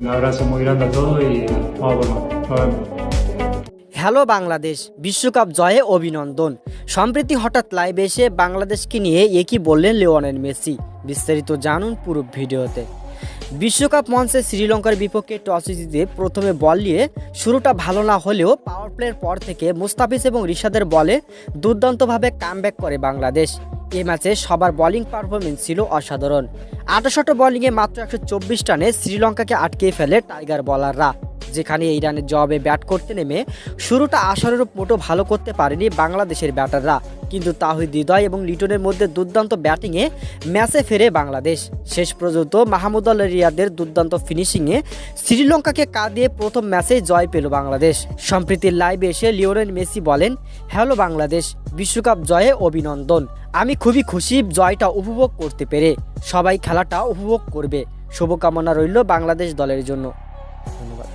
Un abrazo muy grande a todos y vamos por más. Nos vemos. Hello Bangladesh, বিশ্বকাপ জয়ে অভিনন্দন। সম্প্রতি হঠাৎ লাইভে এসে বাংলাদেশকে নিয়ে একই বললেন লিওনেল মেসি। বিস্তারিত জানুন পুরো ভিডিওতে। বিশ্বকাপ মঞ্চে শ্রীলঙ্কার বিপক্ষে টসে জিতে প্রথমে বল নিয়ে শুরুটা ভালো না হলেও পাওয়ার প্লের পর থেকে মুস্তাফিজ এবং রিশাদের বলে দুর্দান্তভাবে কামব্যাক করে বাংলাদেশ। এই ম্যাচে সবার বোলিং পারফরমেন্স ছিল অসাধারণ। 68 বোলিংয়ে মাত্র 124 রানে শ্রীলঙ্কাকে আটকে ফেলে টাইগার বোলাররা, যেখানে এই রানের জবাবে ব্যাট করতে নেমে শুরুটা আশানুরূপ মোটো ভালো করতে পারেনি বাংলাদেশের ব্যাটাররা, কিন্তু তাহিদ হৃদয় এবং লিটনের মধ্যে দুর্দান্ত ব্যাটিংয়ে ম্যাচে ফেরে বাংলাদেশ। শেষ পর্যন্ত মাহমুদুল্লাহ রিয়াদের দুর্দান্ত ফিনিশিংয়ে শ্রীলঙ্কাকে কাঁদিয়ে প্রথম ম্যাচে জয় পেল বাংলাদেশ। সম্প্রীতির লাইভে এসে লিওনেল মেসি বলেন, হ্যালো বাংলাদেশ, বিশ্বকাপ জয়ে অভিনন্দন। আমি খুবই খুশি জয়টা উপভোগ করতে পেরে। সবাই খেলাটা উপভোগ করবে। শুভকামনা রইল বাংলাদেশ দলের জন্য। ধন্যবাদ।